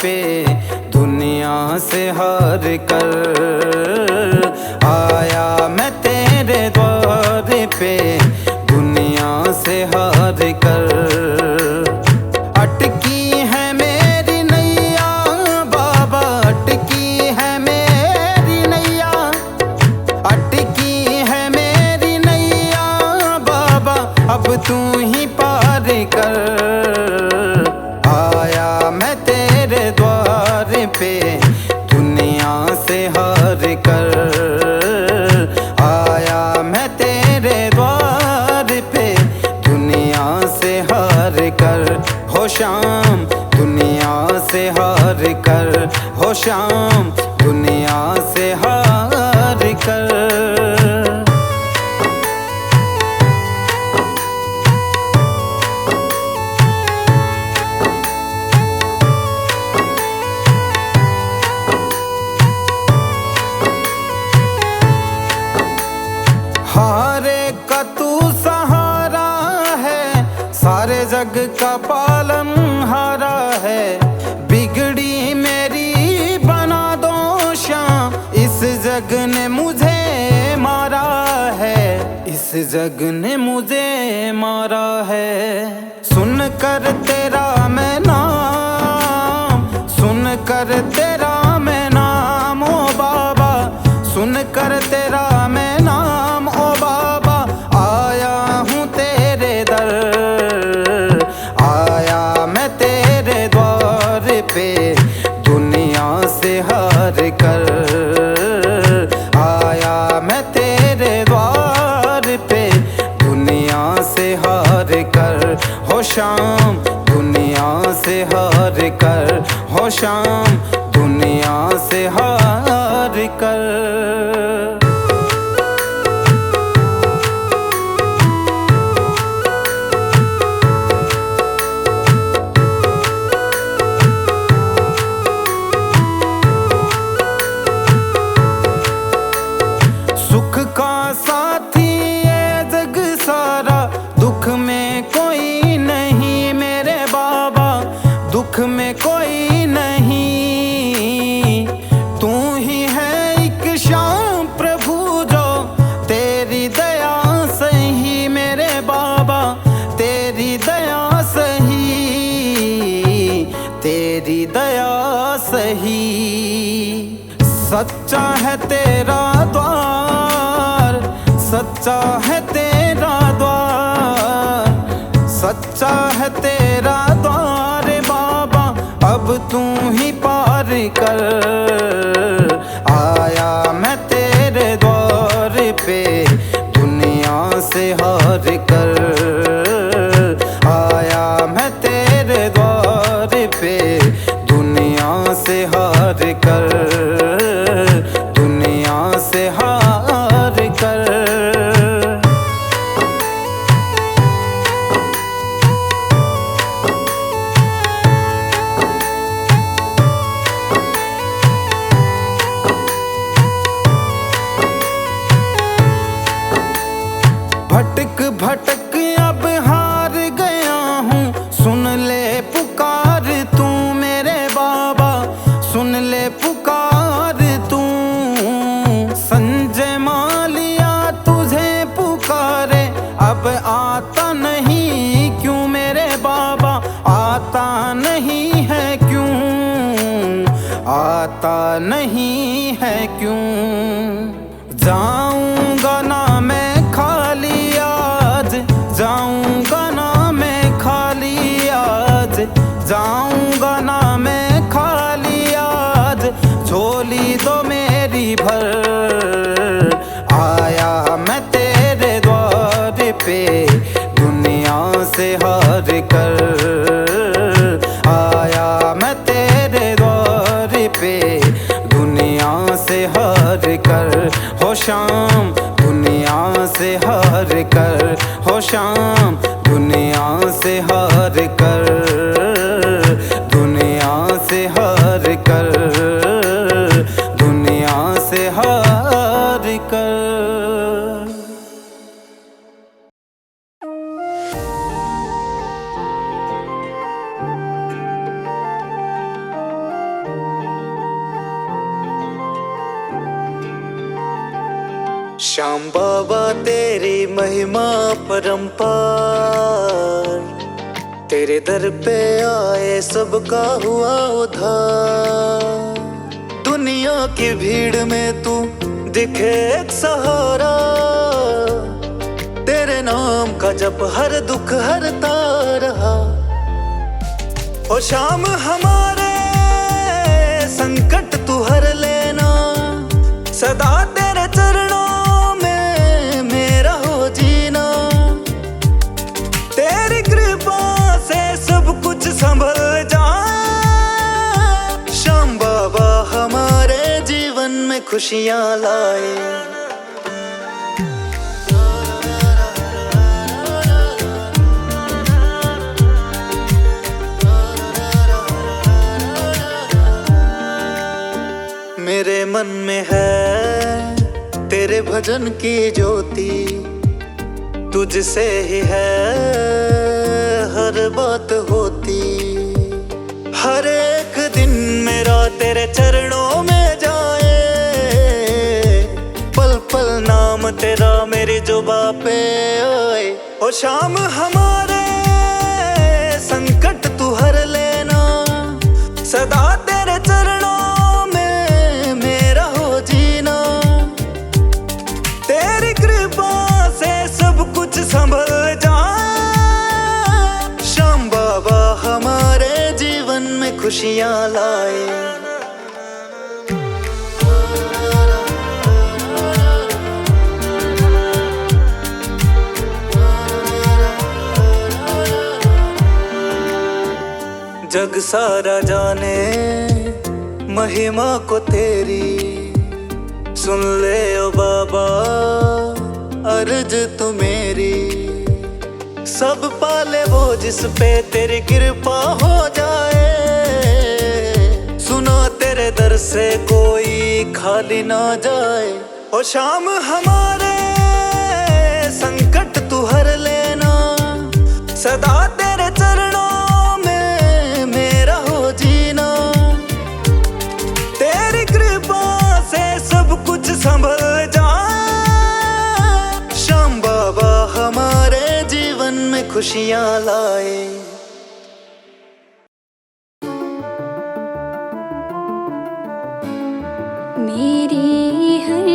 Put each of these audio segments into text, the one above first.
पे दुनिया से हार कर आया मैं तेरे द्वार पे दुनिया से हार कर। अटकी है मेरी नैया बाबा, अटकी है मेरी नैया, अटकी है मेरी नैया बाबा, अब तू ही पार कर। आया मैं तेरे द्वार पे दुनिया से हार कर आया मैं तेरे द्वार पे दुनिया से हार कर। हो शाम दुनिया से हार कर, हो शाम दुनिया से हार कर। हारे का तू सहारा है, सारे जग का पालन हारा है। बिगड़ी मेरी बना दो शाम, इस जग ने मुझे मारा है, इस जग ने मुझे मारा है। सुन कर तेरा मैं नाम, सुन कर तेरा मैं नाम ओ बाबा, सुन कर तेरा मैं नाम ओ बाबा, आया हूँ तेरे दर, आया मैं तेरे द्वार पे दुनिया से हार कर। आया मैं तेरे द्वार पे दुनिया से हार कर। हो शाम दुनिया से हार कर, हो शाम दुनिया से हार कर। सुख का साथी ये जग सारा, दुख में कोई नहीं मेरे बाबा, दुख में कोई नहीं। तू ही है एक शाम प्रभु जो तेरी दया सही मेरे बाबा, तेरी दया सही, तेरी दया सही। सच्चा है तेरा द्वार, सच्चा है तेरा द्वार, सच्चा है तेरा द्वार बाबा, अब तू ही पार कर। आया मैं तेरे द्वार पे दुनिया से हार कर। आया मैं तेरे द्वार पे दुनिया से हार कर, दुनिया से हार कर। भटक भटक अब हार गया हूँ, सुन ले पुकार तू मेरे बाबा, सुन ले पुकार तू। संजय मालिया तुझे पुकारे, अब आता नहीं क्यों मेरे बाबा, आता नहीं है क्यों, आता नहीं है क्यों। जाऊंगा ना मैं खाली आज, जाऊंगा ना मैं खाली आज, जाऊंगा ना मैं खाली आज, झोली दो मेरी भर। आया मैं तेरे द्वार पे दुनिया से हार कर। आया मैं तेरे द्वार पे दुनिया से हार कर। हो शाम दुनिया से हार कर, हो शाम दुनिया से हार कर, दुनिया से हार कर, दुनिया से हार कर। श्याम बाबा तेरी महिमा परंपार, तेरे दर पे आए सबका हुआ उद्धार। दुनिया की भीड़ में तू दिखे एक सहारा, तेरे नाम का जप हर दुख हरता रहा। ओ श्याम हमारे संकट तू हर लेना, सदा तेरे चरणों में मेरा हो जीना। तेरी कृपा से सब कुछ संभल जाए, श्याम बाबा हमारे जीवन में खुशियाँ लाए। मेरे मन में है तेरे भजन की ज्योति, तुझसे ही है हर बात होती। हर एक दिन मेरा तेरे चरणों में जाए, पल पल नाम तेरा मेरी जुबां पे आए। ओ श्याम हमारे संकट तू हर लेना, सदा तेरे चरणों संभल जाए, श्याम बाबा हमारे जीवन में खुशियाँ लाए। जग सारा जाने महिमा को तेरी, सुन ले ओ बाबा अर्ज तू मेरी। सब पाले वो जिस पे तेरी कृपा हो जाए, सुनो तेरे दर से कोई खाली ना जाए। ओ श्याम हमारे संकट तू हर लेना, सदा तेरे चरणों में मेरा हो जीना। तेरी कृपा से सब कुछ संभल जाए, हमारे जीवन में खुशियाँ लाए। मेरी हर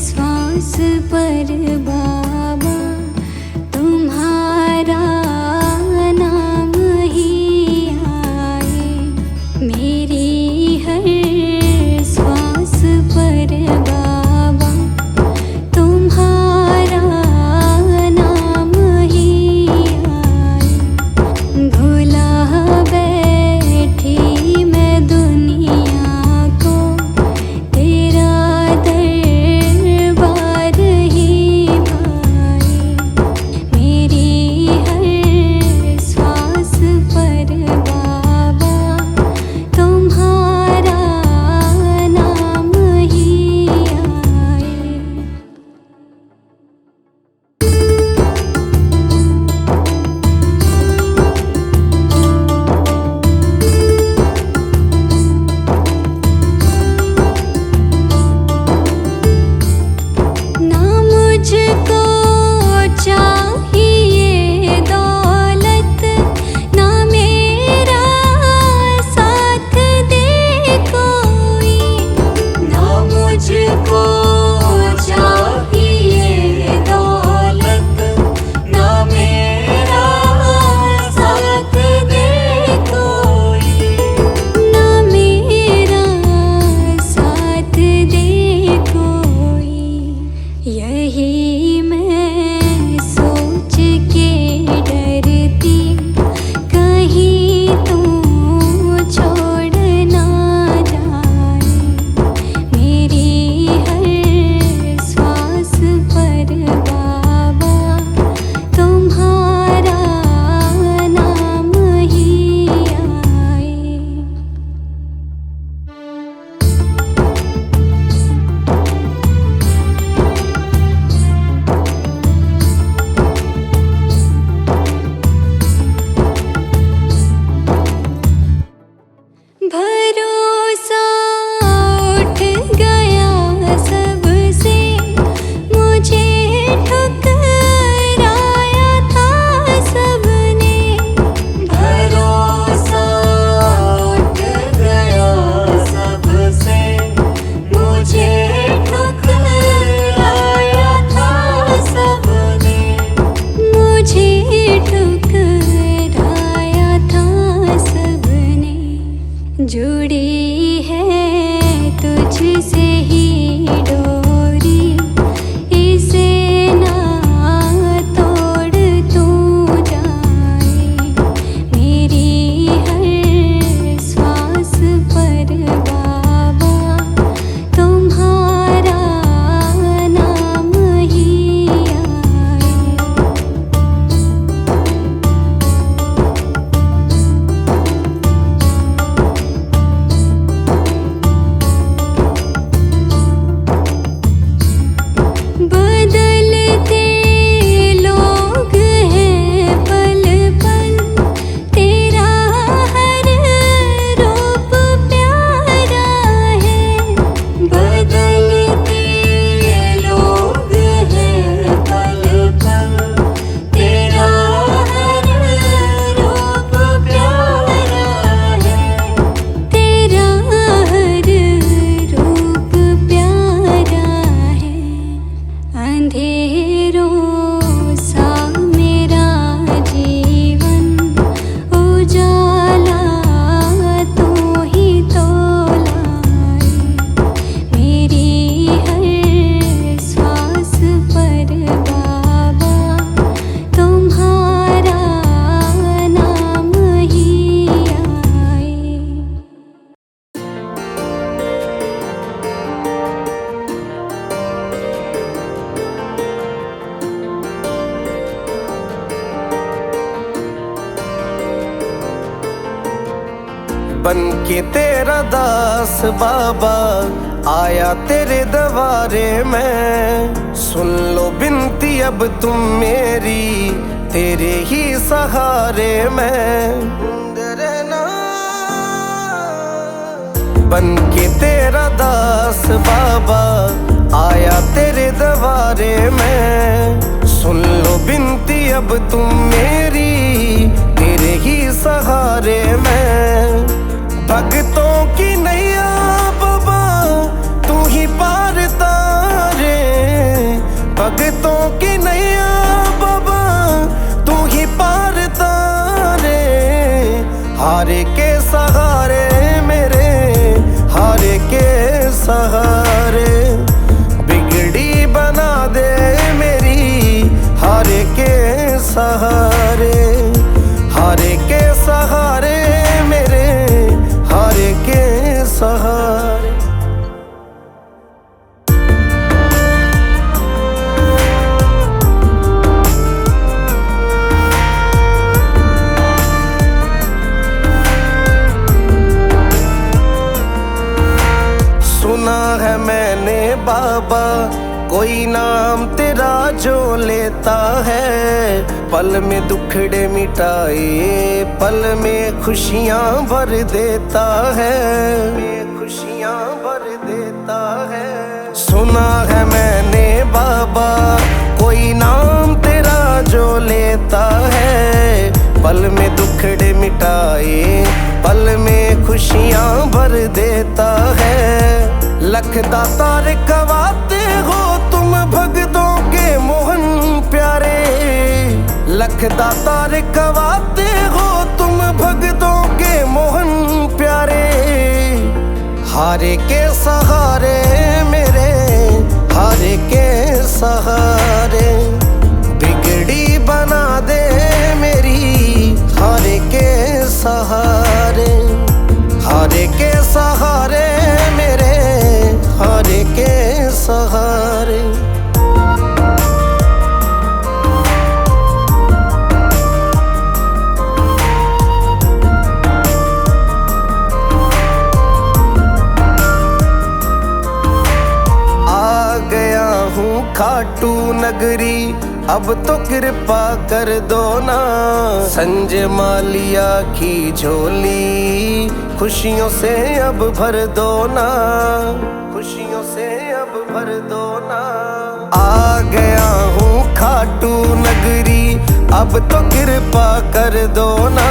श्वास पर बाबा तुम्हारा नाम ही आए। मेरी हर श्वास पर बाबा तुम्हारा ही बन के तेरा दास बाबा आया तेरे दरबारे में। सुन लो बिनती अब तुम मेरी, तेरे ही सहारे में। बन के तेरा दास बाबा आया तेरे दरबारे में। सुन लो बिनती अब तुम मेरी, तेरे ही सहारे में। भक्तों की नैया बाबा तू ही पार तारे, भक्तों की नैया बाबा तू ही पार तारे। हारे के सहारे मेरे, हारे के सहारे, बिगड़ी बना दे मेरी, हारे के सहारे। हारे के सहारे मेरे, हारे के सहारे। सुना है मैंने बाबा कोई नाम तेरा जो लेता है, पल में दुखड़े मिटाए, पल में खुशियाँ भर देता है, खुशियाँ भर देता है। सुना है मैंने बाबा कोई नाम तेरा जो लेता है, पल में दुखड़े मिटाए, पल में खुशियाँ भर देता है। लख दातार कवाते हो तुम भगतों के मोहन प्यारे, लख दातार कवाते हो तुम भगतों के मोहन प्यारे। हारे के सहारे मेरे, हारे के सहारे, बिगड़ी बना दे मेरी, हारे के सहारे। हारे के सहारे मेरे, हारे के सहारे। आ गया हूँ खाटू नगरी, अब तो कृपा कर दो ना। संजय मालिया की झोली खुशियों से अब भर दो ना, खुशियों से अब भर दो ना। आ गया हूँ खाटू नगरी, अब तो कृपा कर दो ना।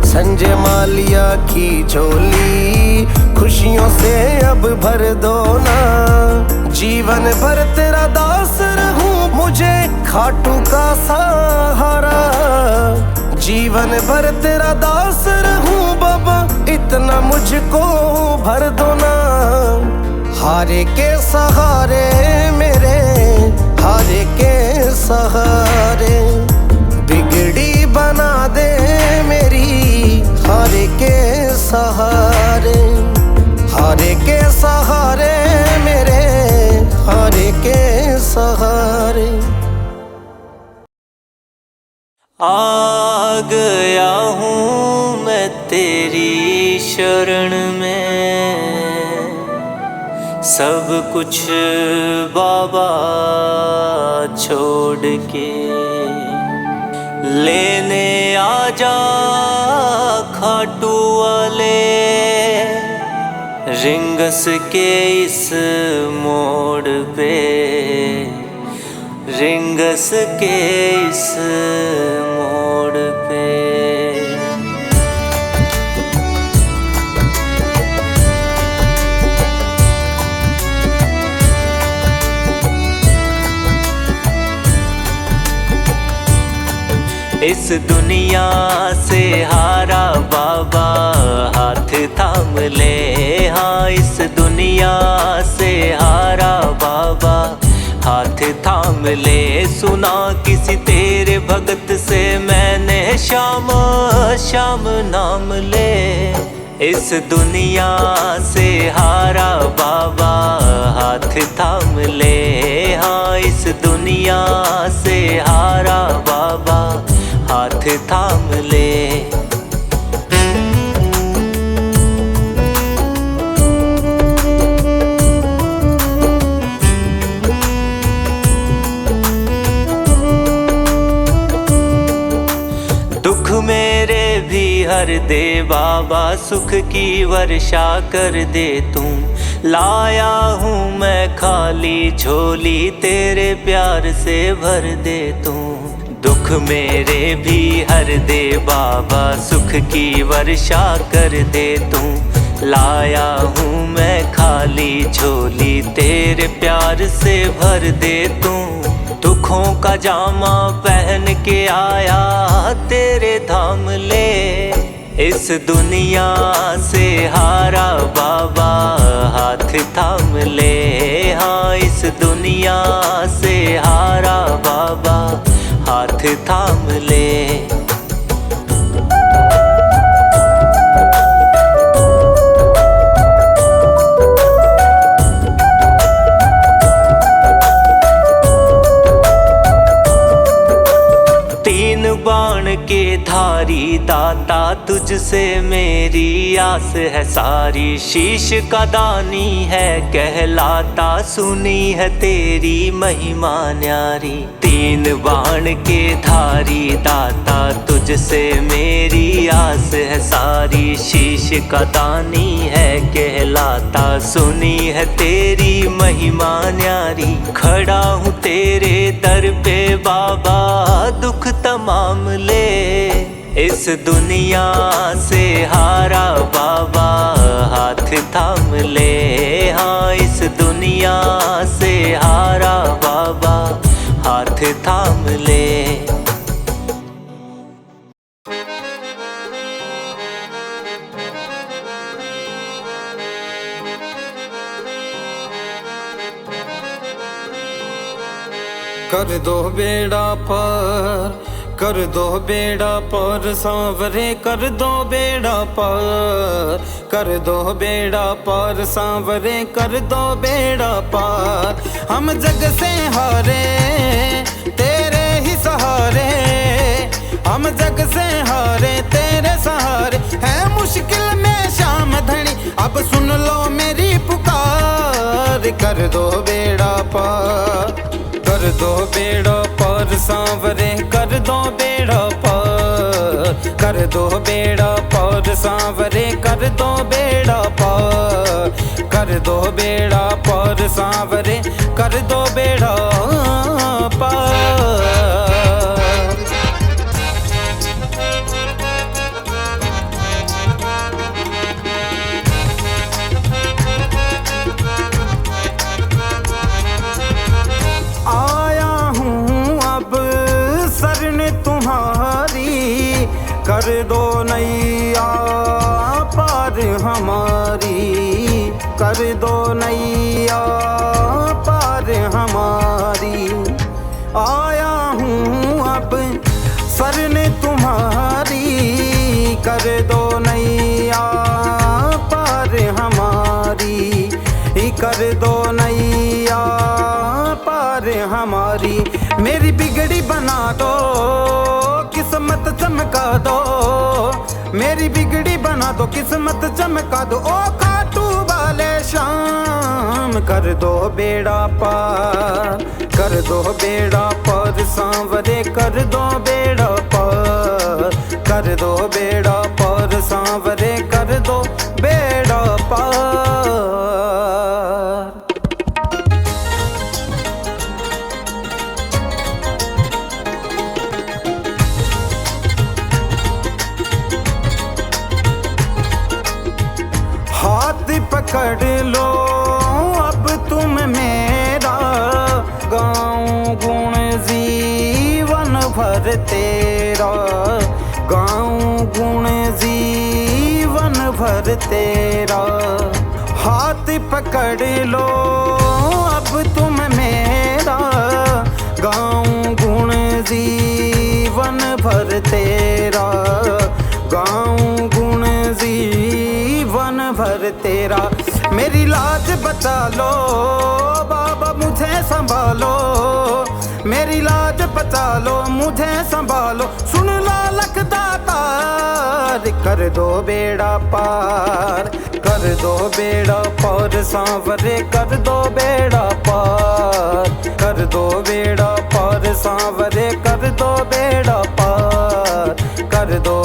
संजय मालिया की झोली खुशियों से अब भर दो ना। जीवन भर तेरा दास रहूं, मुझे खाटू का सहारा। जीवन भर तेरा दास रहूं बाबा, इतना मुझको भर दो ना। हारे के सहारे मेरे, हारे के सहारे, बिगड़ी बना दे मेरी, हारे के सहारे। हारे के सहारे मेरे, हारे के सहारे। आ गया हूँ मैं तेरी शरण में, सब कुछ बाबा छोड़ के लेने आजा खाटू वाले। रिंगस के इस मोड़ पे, रिंगस के इस मोड़ पे। इस दुनिया से हारा बाबा हाथ थाम ले। हाँ, इस दुनिया से हारा बाबा हाथ थाम ले। सुना किसी तेरे भगत से मैंने श्याम श्याम नाम ले। इस दुनिया से हारा बाबा हाथ थाम ले। हाँ, इस दुनिया से हारा बाबा हाथ थाम ले। मेरे भी हर दे बाबा, सुख की वर्षा कर दे तू। लाया हूँ मैं खाली झोली, तेरे प्यार से भर दे तू। दुख मेरे भी हर दे बाबा, सुख की वर्षा कर दे तू। लाया हूँ मैं खाली झोली, तेरे प्यार से भर दे तू। दुखों का जामा पहन के आया तेरे धाम ले, इस दुनिया से हारा बाबा हाथ थाम ले। हाँ इस दुनिया से हारा बाबा हाथ थाम ले। बाण के धारी दाता, तुझसे मेरी आस है सारी। शीश का दानी है कहलाता, सुनी है तेरी महिमा न्यारी। तीन बाण के धारी दाता, तुझसे मेरी आस है सारी। शीश का दानी है कहलाता, सुनी है तेरी महिमा न्यारी। खड़ा हूँ तेरे दर पे बाबा, दुख तमाम ले, इस दुनिया से हारा बाबा हाथ थाम ले। हाँ इस दुनिया से हारा बाबा हाथ थाम ले। कर दो बेड़ा पार, कर दो बेड़ा पार सांवरे, कर दो बेड़ा पार। कर दो बेड़ा पार सांवरे, कर दो बेड़ा पार। हम जग से हारे तेरे ही सहारे, हम जग से हारे तेरे सहारे। है मुश्किल में शाम धनी, अब सुन लो मेरी पुकार। कर दो बेड़ा पार, कर दो बेड़ा पार सांवरे, कर दो बेड़ा पार। कर दो बेड़ा पार सांवरे, कर दो बेड़ा पार। कर दो बेड़ा पार सांवरे, कर दो बेड़ा पार। कर दो नैया पार हमारी, कर दो नैया पार हमारी। आया हूँ अब शरण तुम्हारी, कर दो नैया पार हमारी। कर दो नैया पार हमारी। मेरी बिगड़ी बना दो, किस्मत चमका दो। मेरी बिगड़ी बना दो, किस्मत चमका दो। ओ खाटू वाले शाम, कर दो बेड़ा पार, कर दो बेड़ा पार सांवरे, कर दो बेड़ा पार। कर दो बेड़ा पार सांवरे, कर दो बेड़ा पार। हाथ पकड़ लो अब तुम मेरा, गाऊं गुण जीवन भर तेरा। गाऊं गुण जीवन भर तेरा। हाथ पकड़ लो अब तुम मेरा, गाऊं गुण जीवन भर तेरा। गाऊं गुण जीवन भर तेरा। मेरी लाज बचा लो बाबा, मुझे संभालो। मेरी लाज बचा लो, मुझे संभालो। सुन लो लखदातार, कर दो बेड़ा पार, कर दो बेड़ा पार सांवरे, कर दो बेड़ा पार। कर दो बेड़ा पार सांवरे, कर दो बेड़ा पार। कर भर दो।